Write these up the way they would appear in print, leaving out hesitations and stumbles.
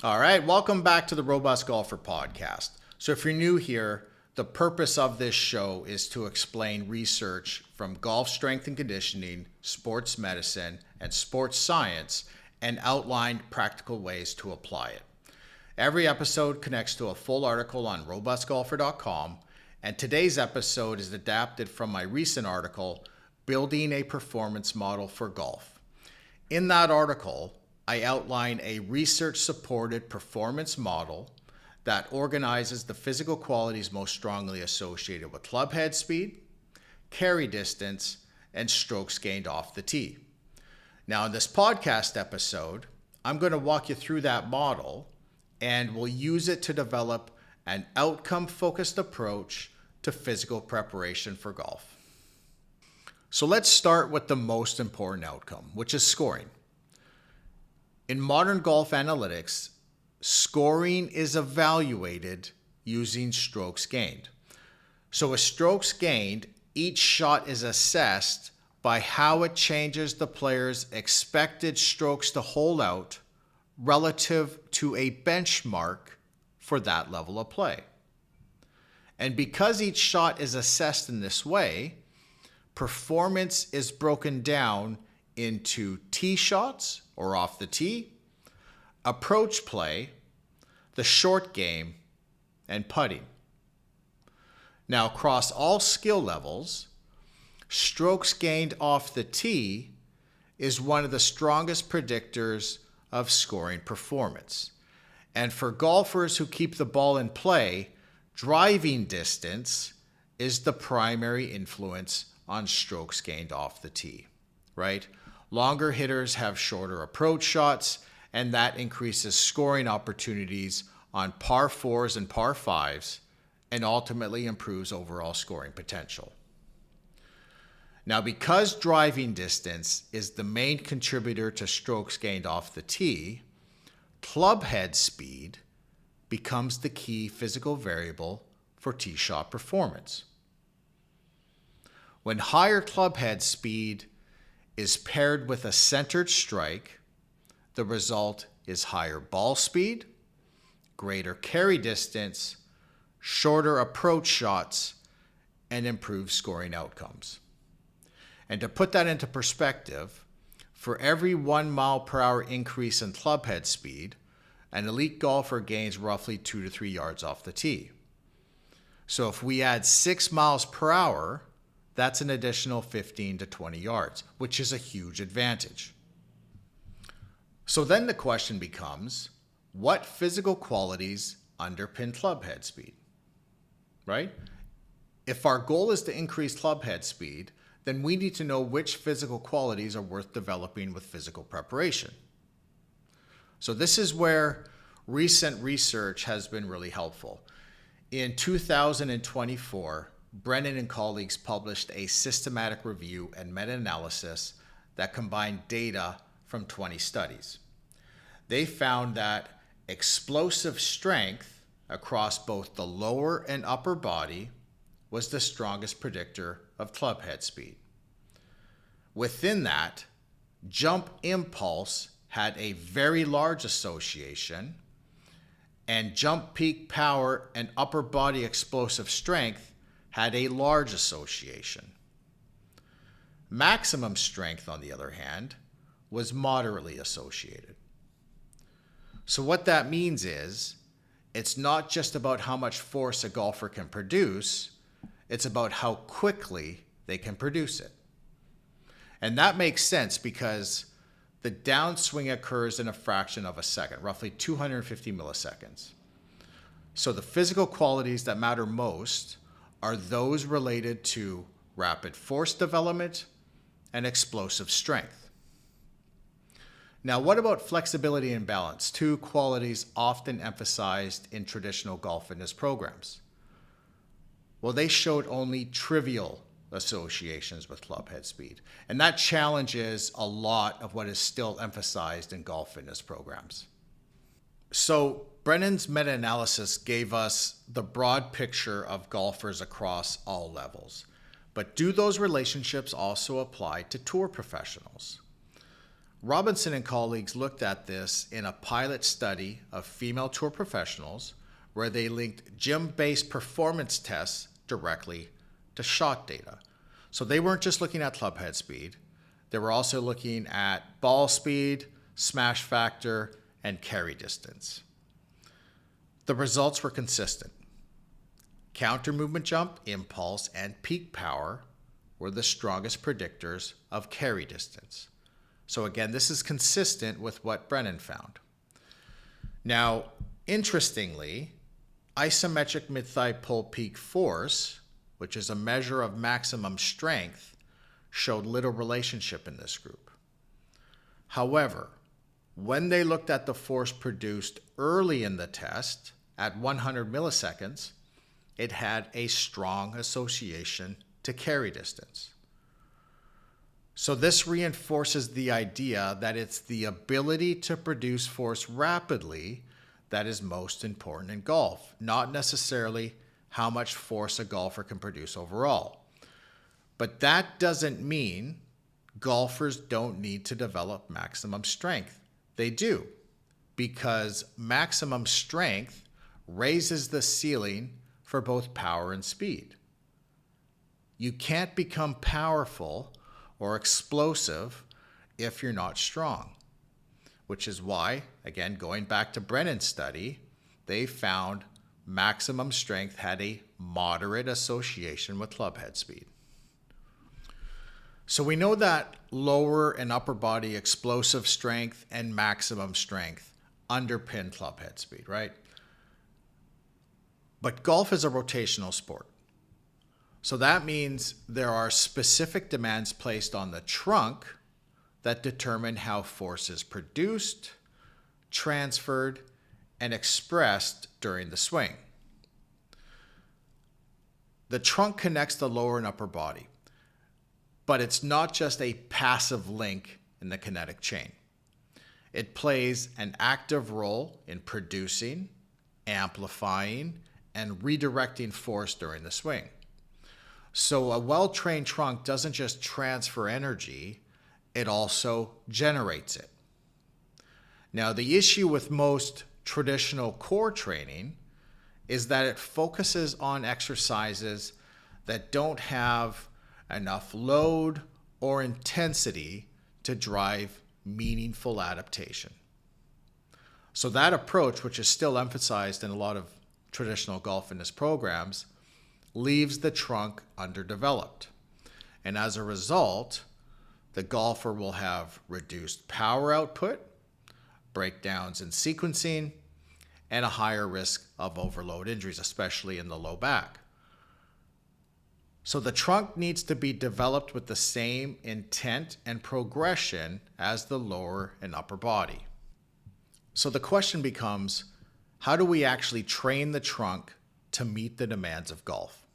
All right, welcome back to the Robust Golfer Podcast. So if you're new here, the purpose of this show is to explain research from golf strength and conditioning, sports medicine, and sports science, and outline practical ways to apply it. Every episode connects to a full article on robustgolfer.com, and today's episode is adapted from my recent article, Building a Performance Model for Golf. In that article, I outline a research-supported performance model that organizes the physical qualities most strongly associated with club head speed, carry distance, and strokes gained off the tee. Now, in this podcast episode, I'm going to walk you through that model, and we'll use it to develop an outcome-focused approach to physical preparation for golf. So let's start with the most important outcome, which is scoring. In modern golf analytics, scoring is evaluated using strokes gained. So with strokes gained, each shot is assessed by how it changes the player's expected strokes to hole out relative to a benchmark for that level of play. And because each shot is assessed in this way, performance is broken down into tee shots or off the tee, approach play, the short game, and putting. Now, across all skill levels, strokes gained off the tee is one of the strongest predictors of scoring performance. And for golfers who keep the ball in play, driving distance is the primary influence on strokes gained off the tee, right? Longer hitters have shorter approach shots, and that increases scoring opportunities on par fours and par fives, and ultimately improves overall scoring potential. Now, because driving distance is the main contributor to strokes gained off the tee, club head speed becomes the key physical variable for tee shot performance. When higher club head speed is paired with a centered strike, the result is higher ball speed, greater carry distance, shorter approach shots, and improved scoring outcomes. And to put that into perspective, for every 1 mile per hour increase in club head speed, an elite golfer gains roughly 2 to 3 yards off the tee. So if we add 6 miles per hour, that's an additional 15 to 20 yards, which is a huge advantage. So then the question becomes, what physical qualities underpin club head speed, right? If our goal is to increase club head speed, then we need to know which physical qualities are worth developing with physical preparation. So this is where recent research has been really helpful. In 2024, Brennan and colleagues published a systematic review and meta-analysis that combined data from 20 studies. They found that explosive strength across both the lower and upper body was the strongest predictor of club head speed. Within that, jump impulse had a very large association, and jump peak power and upper body explosive strength had a large association. Maximum strength, on the other hand, was moderately associated. So what that means is, it's not just about how much force a golfer can produce, it's about how quickly they can produce it. And that makes sense because the downswing occurs in a fraction of a second, roughly 250 milliseconds. So the physical qualities that matter most are those related to rapid force development and explosive strength. Now, what about flexibility and balance, two qualities often emphasized in traditional golf fitness programs? Well, they showed only trivial associations with club head speed, and that challenges a lot of what is still emphasized in golf fitness programs. So Brennan's meta-analysis gave us the broad picture of golfers across all levels. But do those relationships also apply to tour professionals? Robinson and colleagues looked at this in a pilot study of female tour professionals where they linked gym-based performance tests directly to shot data. So they weren't just looking at clubhead speed, they were also looking at ball speed, smash factor, and carry distance. The results were consistent. Counter movement jump, impulse, and peak power were the strongest predictors of carry distance. So again, this is consistent with what Brennan found. Now, interestingly, isometric mid-thigh pull peak force, which is a measure of maximum strength, showed little relationship in this group. However, when they looked at the force produced early in the test at 100 milliseconds, it had a strong association to carry distance. So this reinforces the idea that it's the ability to produce force rapidly that is most important in golf, not necessarily how much force a golfer can produce overall. But that doesn't mean golfers don't need to develop maximum strength. They do, because maximum strength raises the ceiling for both power and speed. You can't become powerful or explosive if you're not strong, which is why, again, going back to Brennan's study, they found maximum strength had a moderate association with clubhead speed. So we know that lower and upper body explosive strength and maximum strength underpin clubhead speed, right? But golf is a rotational sport. So that means there are specific demands placed on the trunk that determine how force is produced, transferred, and expressed during the swing. The trunk connects the lower and upper body, but it's not just a passive link in the kinetic chain. It plays an active role in producing, amplifying, and redirecting force during the swing. So a well-trained trunk doesn't just transfer energy, it also generates it. Now, the issue with most traditional core training is that it focuses on exercises that don't have enough load or intensity to drive meaningful adaptation. So that approach, which is still emphasized in a lot of traditional golf fitness programs, leaves the trunk underdeveloped. And as a result, the golfer will have reduced power output, breakdowns in sequencing, and a higher risk of overload injuries, especially in the low back. So the trunk needs to be developed with the same intent and progression as the lower and upper body. So the question becomes, how do we actually train the trunk to meet the demands of golf?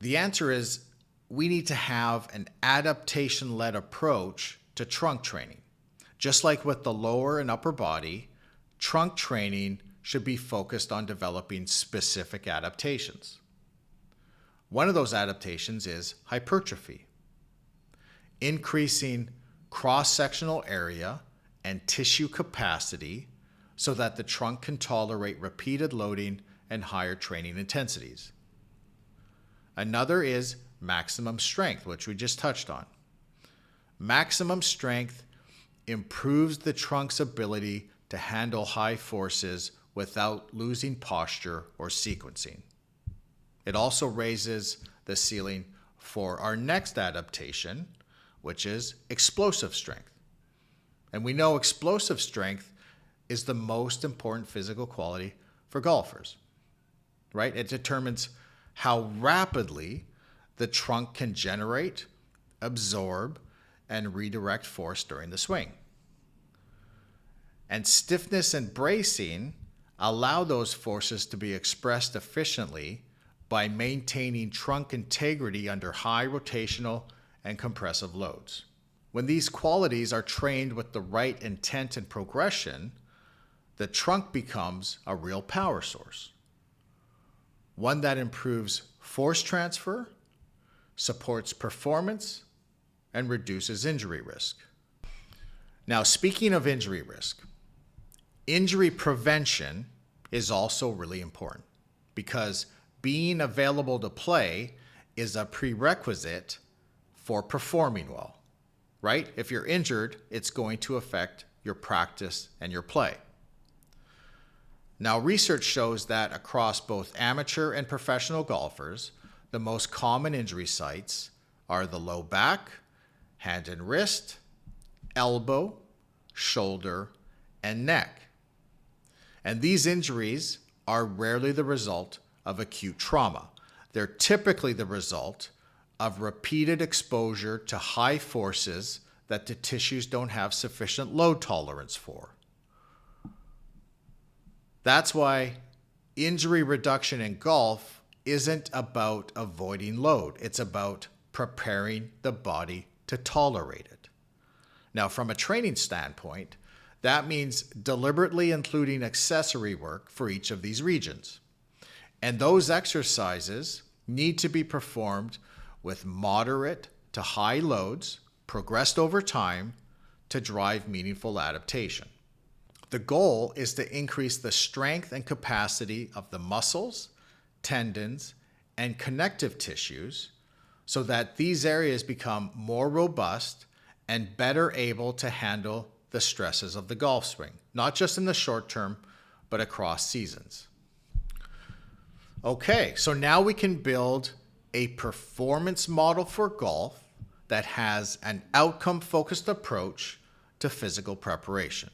The answer is we need to have an adaptation-led approach to trunk training. Just like with the lower and upper body, trunk training should be focused on developing specific adaptations. One of those adaptations is hypertrophy, increasing cross-sectional area and tissue capacity so that the trunk can tolerate repeated loading and higher training intensities. Another is maximum strength, which we just touched on. Maximum strength improves the trunk's ability to handle high forces without losing posture or sequencing. It also raises the ceiling for our next adaptation, which is explosive strength. And we know explosive strength is the most important physical quality for golfers, right? It determines how rapidly the trunk can generate, absorb, and redirect force during the swing. And stiffness and bracing allow those forces to be expressed efficiently by maintaining trunk integrity under high rotational and compressive loads. When these qualities are trained with the right intent and progression, the trunk becomes a real power source. One that improves force transfer, supports performance, and reduces injury risk. Now, speaking of injury risk, injury prevention is also really important because being available to play is a prerequisite for performing well, right? If you're injured, it's going to affect your practice and your play. Now, research shows that across both amateur and professional golfers, the most common injury sites are the low back, hand and wrist, elbow, shoulder, and neck. And these injuries are rarely the result of acute trauma. They're typically the result of repeated exposure to high forces that the tissues don't have sufficient load tolerance for. That's why injury reduction in golf isn't about avoiding load. It's about preparing the body to tolerate it. Now, from a training standpoint, that means deliberately including accessory work for each of these regions. And those exercises need to be performed with moderate to high loads, progressed over time to drive meaningful adaptation. The goal is to increase the strength and capacity of the muscles, tendons, and connective tissues so that these areas become more robust and better able to handle the stresses of the golf swing, not just in the short term, but across seasons. Okay, so now we can build a performance model for golf that has an outcome-focused approach to physical preparation.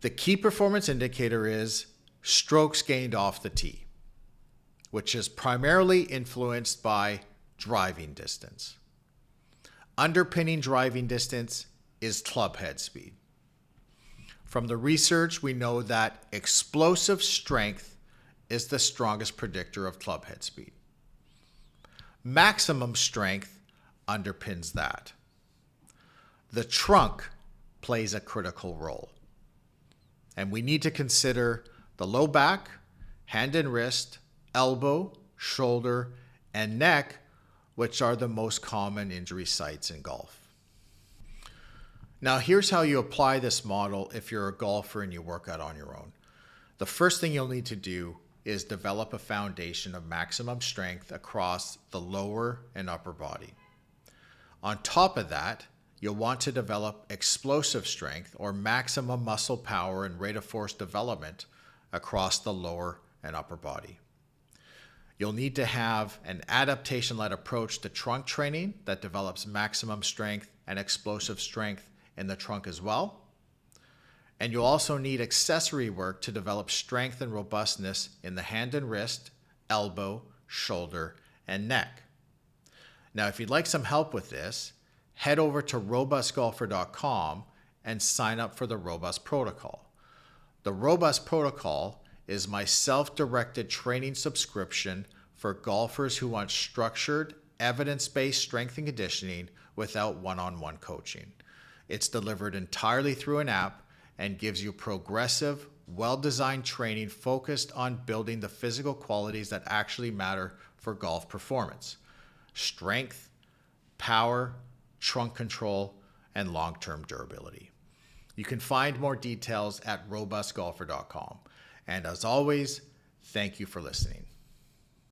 The key performance indicator is strokes gained off the tee, which is primarily influenced by driving distance. Underpinning driving distance is clubhead speed. From the research, we know that explosive strength is the strongest predictor of clubhead speed. Maximum strength underpins that. The trunk plays a critical role. And we need to consider the low back, hand and wrist, elbow, shoulder, and neck, which are the most common injury sites in golf. Now, here's how you apply this model if you're a golfer and you work out on your own. The first thing you'll need to do is develop a foundation of maximum strength across the lower and upper body. On top of that, you'll want to develop explosive strength or maximum muscle power and rate of force development across the lower and upper body. You'll need to have an adaptation-led approach to trunk training that develops maximum strength and explosive strength in the trunk as well. And you'll also need accessory work to develop strength and robustness in the hand and wrist, elbow, shoulder, and neck. Now, if you'd like some help with this, head over to robustgolfer.com and sign up for the Robust Protocol. The Robust Protocol is my self-directed training subscription for golfers who want structured, evidence-based strength and conditioning without one-on-one coaching. It's delivered entirely through an app and gives you progressive, well-designed training focused on building the physical qualities that actually matter for golf performance: strength, power, trunk control, and long-term durability. You can find more details at robustgolfer.com. And as always, thank you for listening.